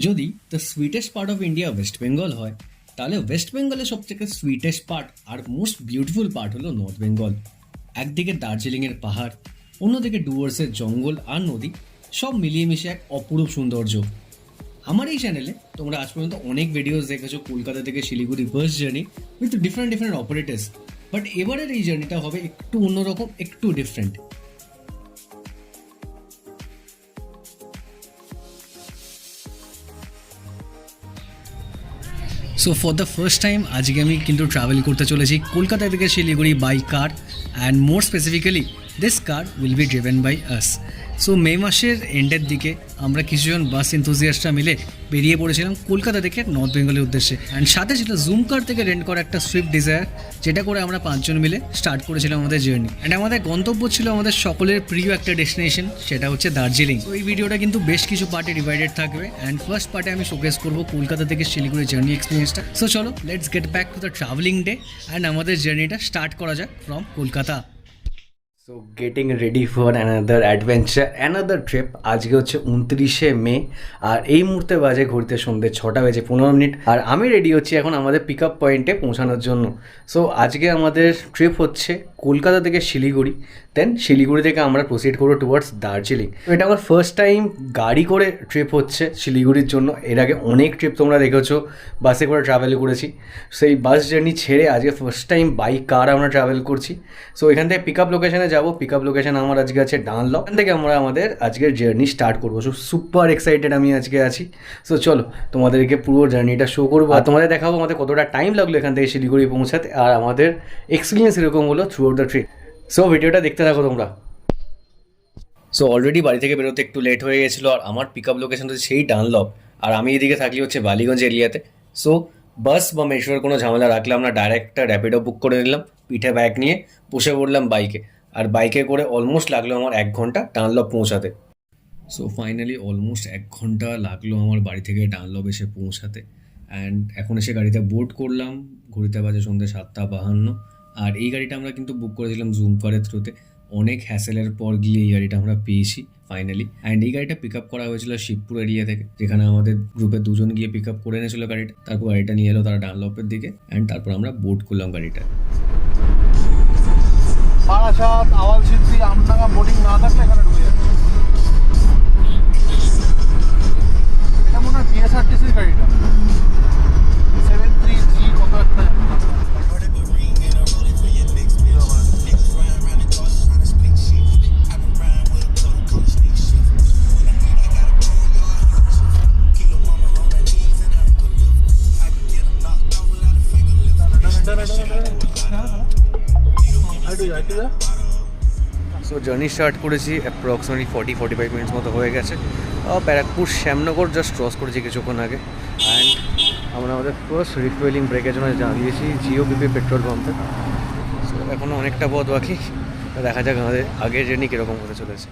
যদি the sweetest part of India West Bengal হয়, তাহলে ওয়েস্ট বেঙ্গলের সবথেকে সুইটেস্ট পার্ট আর মোস্ট বিউটিফুল পার্ট হলো নর্থ বেঙ্গল। একদিকে দার্জিলিংয়ের পাহাড়, অন্যদিকে ডুয়ার্সের জঙ্গল আর নদী, সব মিলিয়ে মিশে এক অপরূপ সৌন্দর্য। আমার এই চ্যানেলে তোমরা আজ পর্যন্ত অনেক ভিডিওস দেখেছো কলকাতা থেকে Siliguri bus journey with different different operators, but এবারের এই জার্নিটা হবে একটু অন্যরকম, একটু different. So for the first time আজকে আমি কিন্তু ট্রাভেল করতে চলেছি কলকাতা থেকে Siliguri by car, and more specifically this car will be driven by us. So May মাসের এন্ডের দিকে আমরা কিছুজন বাস এনথুজিয়াস্টরা মিলে বেরিয়ে পড়েছিলাম কলকাতা থেকে নর্থ বেঙ্গলের উদ্দেশ্যে, অ্যান্ড সাথে ছিল জুম কার থেকে রেন্ট করা একটা সুইফট ডিজায়ার, যেটা করে আমরা 5 জন মিলে স্টার্ট করেছিলাম আমাদের জার্নি। অ্যান্ড আমাদের গন্তব্য ছিল আমাদের সকলের প্রিয় একটা ডেস্টিনেশন, সেটা হচ্ছে দার্জিলিং। তো এই ভিডিওটা কিন্তু বেশ কিছু পার্টে ডিভাইডেড থাকবে, অ্যান্ড ফার্স্ট পার্টে আমি শোকেস করবো কলকাতা থেকে শিলিগুড়ি জার্নি এক্সপিরিয়েন্সটা। সো চলো let's get back to the travelling day, and আমাদের জার্নিটা স্টার্ট করা যাক from Kolkata. So getting ready for another adventure, another trip. আজকে হচ্ছে 29শে মে, আর এই মুহূর্তে বাজে ঘড়িতে সন্ধ্যে 6:15, আর আমি রেডি হচ্ছি এখন আমাদের পিক আপ পয়েন্টে পৌঁছানোর জন্য। সো আজকে আমাদের ট্রিপ হচ্ছে কলকাতা থেকে শিলিগুড়ি, দেন শিলিগুড়ি থেকে আমরা প্রসিড করবো টুয়ার্ডস দার্জিলিং। এটা আমার ফার্স্ট টাইম গাড়ি করে ট্রিপ হচ্ছে শিলিগুড়ির জন্য। এর আগে অনেক ট্রিপ তোমরা দেখেছো বাসে করে ট্রাভেল করেছি, সেই বাস জার্নি ছেড়ে আজকে ফার্স্ট টাইম বাইক কার আমরা ট্রাভেল করছি। সো এখান থেকে পিক আপ লোকেশনে যাবো। পিক আপ লোকেশন আমার আজকে আছে ডানলপ, এখান থেকে আমরা আমাদের আজকের জার্নি স্টার্ট করবো। সো সুপার এক্সাইটেড আমি আজকে আছি। সো চলো তোমাদেরকে পুরো জার্নিটা শো করবো, আর তোমাদের দেখাবো আমাদের কতটা টাইম লাগলো এখান থেকে শিলিগুড়ি পৌঁছাতে, আর আমাদের এক্সপিরিয়েন্স এরকম হলো through out the trip. So ভিডিওটা দেখতে থাকো তোমরা। সো অলরেডি বাড়ি থেকে বেরোতে একটু লেট হয়ে গেছিলো, আর আমার পিক আপ লোকেশন হচ্ছে সেই ডানলপ, আর আমি এদিকে থাকলি হচ্ছে বালিগঞ্জ এরিয়াতে। সো বাস বা মেট্রোর কোনো ঝামেলা রাখলাম না, ডাইরেক্ট একটা র্যাপিডো বুক করে নিলাম, পিঠে ব্যাগ নিয়ে বসে পড়লাম বাইকে। আর বাইকে করে অলমোস্ট লাগলো আমার 1 ঘন্টা ডানলপ পৌঁছাতে। সো ফাইনালি অলমোস্ট 1 ঘন্টা লাগলো আমার বাড়ি থেকে ডানলপ এসে পৌঁছাতে, অ্যান্ড এখন এসে গাড়িতে বোর্ড করলাম। ঘড়িতে বাজে সন্ধ্যে 7:52, আর এই গাড়িটা আমরা কিন্তু বুক করেছিলাম জুম কারের থ্রুতে। অনেক হ্যাসেলের পর গিয়ে এই গাড়িটা আমরা পেয়েছি ফাইনালি, অ্যান্ড এই গাড়িটা পিক আপ করা হয়েছিল শিবপুর এরিয়া থেকে, যেখানে আমাদের গ্রুপের 2 জন গিয়ে পিক আপ করে এনেছিল গাড়িটা। তারপর গাড়িটা নিয়ে এলো তারা ডানলপের দিকে, অ্যান্ড তারপর আমরা বোর্ড করলাম গাড়িটা। বারাসাত, আওয়ালসিদ্ধি, আমডাঙ্গা বোর্ডিং না থাকলে এখানে ঢুকে যাচ্ছে। এটা মনে হয় বিএসআরটিসির গাড়িটা 73G কত একটা। সো জার্নি স্টার্ট করেছি অ্যাপ্রক্সিমেটলি 40-45 মিনিটস মতো হয়ে গেছে। ব্যারাকপুর শ্যামনগর জাস্ট ক্রস করেছি কিছুক্ষণ আগে, অ্যান্ড আমরা আমাদের ফার্স্ট রিফুয়েলিং ব্রেকের জন্য জানিয়েছি জিও বিপি পেট্রোল পাম্পে। সো এখনও অনেকটা পথ বাকি, দেখা যাক আমাদের আগের জার্নি কীরকম হতে চলেছে।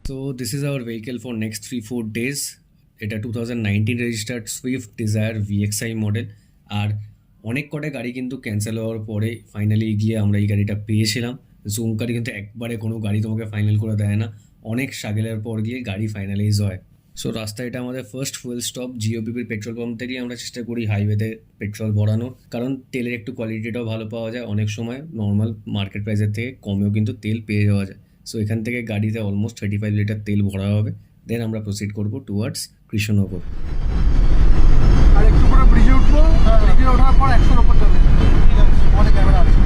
So this is our vehicle for next 3-4 days. এটা 2019 registered Swift Dzire VXI model, আর অনেক কটা গাড়ি কিন্তু ক্যান্সেল হওয়ার পরে ফাইনালি গিয়ে আমরা এই গাড়িটা পেয়েছিলাম। জুম কারে কিন্তু একবারে কোনো গাড়ি তোমাকে ফাইনাল করে দেয় না, অনেক স্ট্রাগলের পর গিয়ে গাড়ি ফাইনালাইজ হয়। সো রাস্তায় এটা আমাদের ফার্স্ট ফুয়েল স্টপ জিওবিপির পেট্রোল পাম্প থেকেই আমরা চেষ্টা করি হাইওয়েতে পেট্রোল ভরানোর, কারণ তেলের একটু কোয়ালিটিটাও ভালো পাওয়া যায়। অনেক সময় নর্মাল মার্কেট প্রাইসের থেকে কমেও কিন্তু তেল পেয়ে যাওয়া যায়। সো এখান থেকে গাড়িতে অলমোস্ট 35 লিটার তেল ভরা হবে, দেন আমরা প্রসিড করবো টুয়ার্ডস কৃষ্ণনগর। আর একটু পরে ব্রিজে উঠবো, ব্রিজে ওঠার পর 100-র উপর যাবে। ঠিক আছে, আমাদের ক্যামেরা আছে।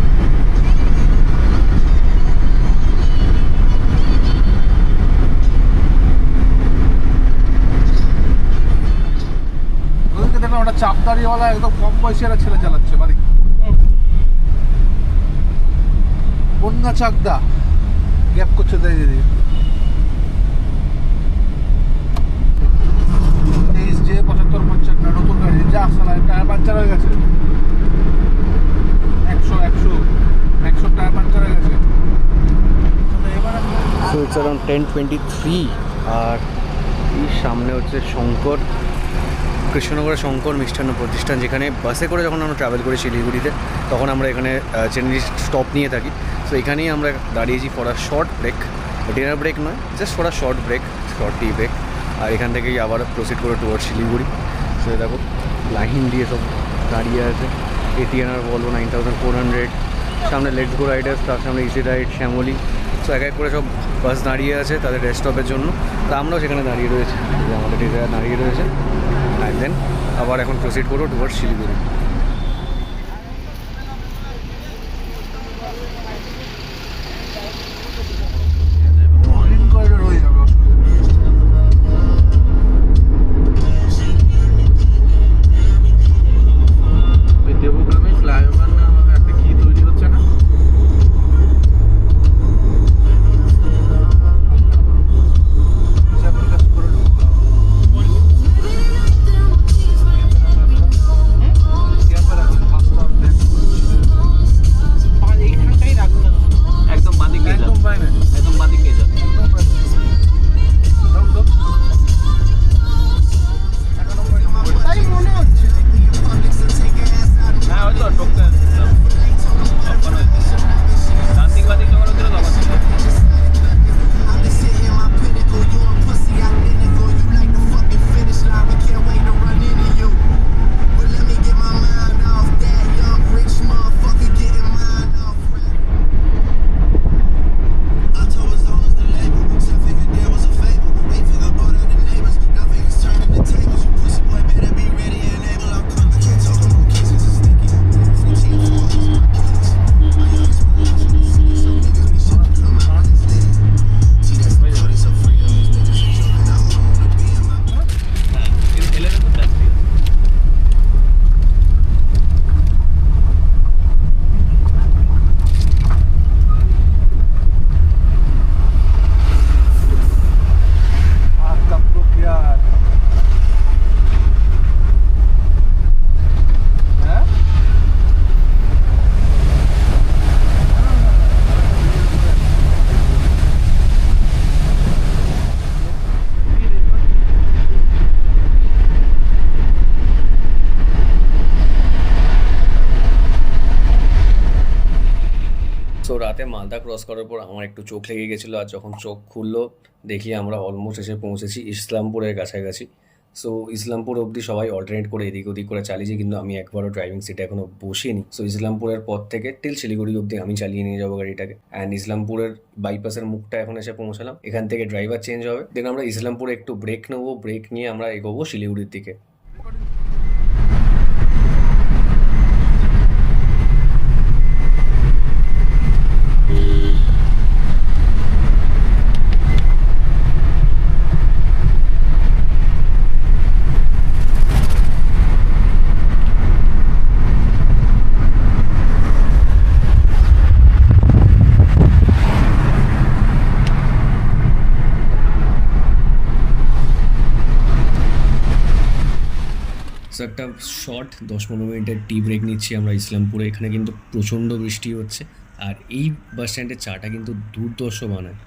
ওদেরকে দেখলাম ওটা চাপদারিওয়ালা একদম কম বয়সী একটা ছেলে চালাচ্ছে বাড়ি, বন্যা চাকদা গ্যাপ করছে তাই দিদি। 75-55 নতুন গাড়ি, যা সালায় টায়ার পাঞ্চার হয়ে গেছে। 100 টায়ার পাঞ্চার হয়ে গেছে। সো ইটস অ্যারাউন্ড 10:23, আর এই সামনে হচ্ছে শঙ্কর, কৃষ্ণনগরের শঙ্কর মিষ্টান্ন প্রতিষ্ঠান, যেখানে বাসে করে যখন আমরা ট্রাভেল করি শিলিগুড়িতে তখন আমরা এখানে চেন্নাই স্টপ নিয়ে থাকি। সো এখানেই আমরা দাঁড়িয়েছি for a short break, dinner break নয়, just for a short break, short tea break. আর এখান থেকেই আবার প্রসিড করে টুয়ার্ড শিলিগুড়ি। তো দেখো লাইন দিয়ে সব দাঁড়িয়ে আছে, এটিএনআর বলবো 9400, সামনে লেটস গো রাইডার্স, তার সামনে ইসি রাইড, শ্যামলী। সো এক এক করে সব বাস দাঁড়িয়ে আছে তাদের রেস্ট স্টপের জন্য। তো আমরাও সেখানে দাঁড়িয়ে রয়েছি, আমাদের ডিজায়ার দাঁড়িয়ে রয়েছে। অ্যান্ড দেন আবার এখন প্রসিড করবো টুয়ার্ড শিলিগুড়ি। গ্রিন করিডোর হয়ে যাবে, অসুবিধা নেই। দেবগ্রামে ফ্লাইওভার না একটা কি তৈরি হচ্ছে না? এইখানটাই রাখুন না, একদম বাদিকে যান, একদম বাইরে, একদম বাদিকে যান। একদম বাইরে। দাও তো। তাই মনে হচ্ছে। হ্যাঁ হয়তো টোকতে ডান দিক বাদিক যখন হচ্ছিল তখন ছিল। সো রাতে মালদা ক্রস করার পর আমার একটু চোখ লেগে গেছিলো, আর যখন চোখ খুললো দেখি আমরা অলমোস্ট এসে পৌঁছেছি ইসলামপুরের কাছাকাছি। সো ইসলামপুর অবধি সবাই অল্টারনেট করে এদিক ওদিক করে চালিয়েছি, কিন্তু আমি একবারও ড্রাইভিং সিটে এখনও বসিনি। সো ইসলামপুরের পর থেকে টিল শিলিগুড়ি অবধি আমি চালিয়ে নিয়ে যাবো গাড়িটাকে। অ্যান্ড ইসলামপুরের বাইপাসের মুখটা এখন এসে পৌঁছালাম, এখান থেকে ড্রাইভার চেঞ্জ হবে, দেন আমরা ইসলামপুরে একটু ব্রেক নেবো, ব্রেক নিয়ে আমরা এগোবো শিলিগুড়ির দিকে। সো একটা শর্ট 10-15 মিনিটের টি ব্রেক নিচ্ছি আমরা ইসলামপুরে। এখানে কিন্তু প্রচণ্ড বৃষ্টি হচ্ছে, আর এই বাস স্ট্যান্ডের চাটা কিন্তু দুর্ধর্ষ বানায়।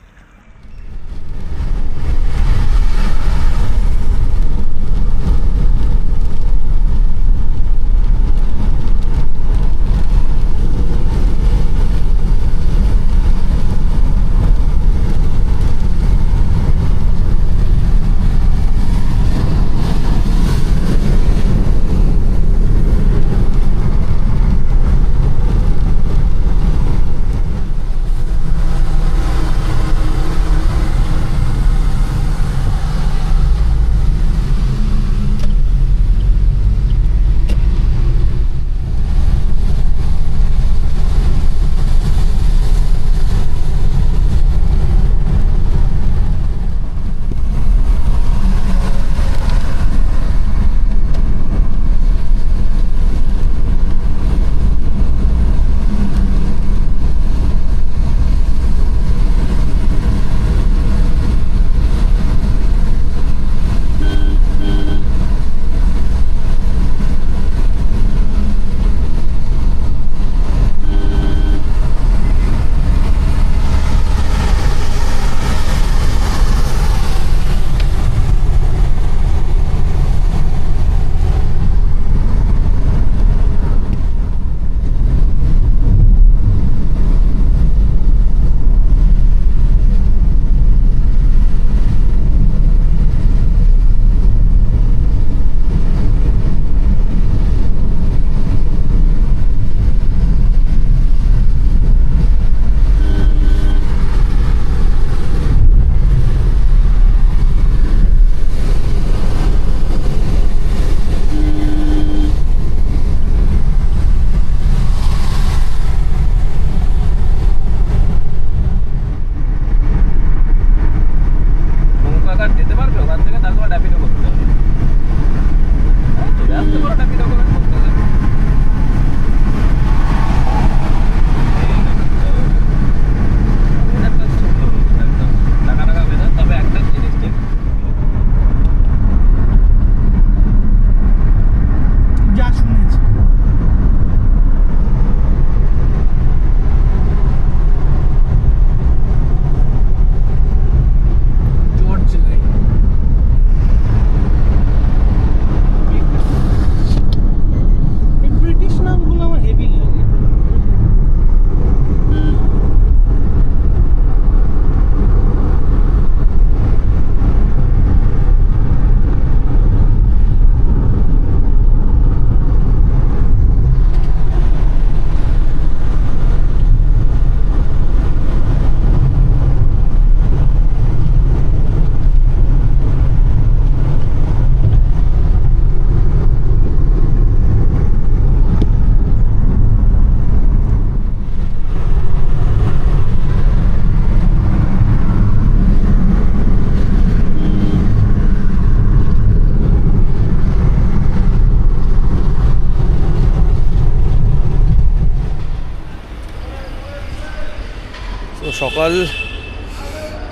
সকাল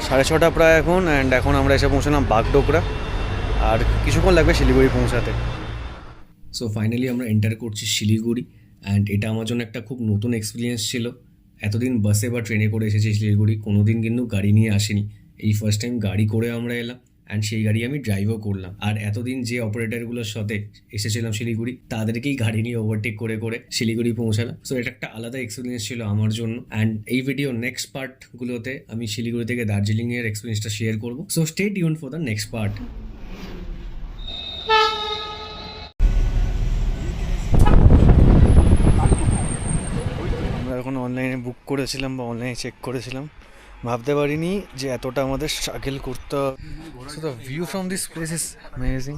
6:30 প্রায় এখন, অ্যান্ড এখন আমরা এসে পৌঁছলাম বাগডোগরা, আর কিছুক্ষণ লাগবে শিলিগুড়ি পৌঁছাতে। সো ফাইনালি আমরা এন্টার করছি শিলিগুড়ি, অ্যান্ড এটা আমার জন্য একটা খুব নতুন এক্সপিরিয়েন্স ছিল। এতদিন বাসে বা ট্রেনে করে এসেছি শিলিগুড়ি, কোনো দিন কিন্তু গাড়ি নিয়ে আসিনি। এই ফার্স্ট টাইম গাড়ি করে আমরা এলাম, অ্যান্ড সেই গাড়ি আমি ড্রাইভও করলাম। আর এতদিন যে অপারেটরগুলোর সাথে এসেছিলাম শিলিগুড়ি, তাদেরকেই গাড়ি নিয়ে ওভারটেক করে করে শিলিগুড়ি পৌঁছালাম। সো এটা একটা আলাদা এক্সপিরিয়েন্স ছিল আমার জন্য। অ্যান্ড এই ভিডিও নেক্সট পার্টগুলোতে আমি শিলিগুড়ি থেকে দার্জিলিংয়ের এক্সপিরিয়েন্সটা শেয়ার করবো। So stay tune for the next part. আমরা এখন অনলাইনে বুক করেছিলাম বা অনলাইনে চেক করেছিলাম, ভাবতে পারিনি যে এতটা আমাদের স্ট্রাগল করতে হবে। So the view from this place is amazing.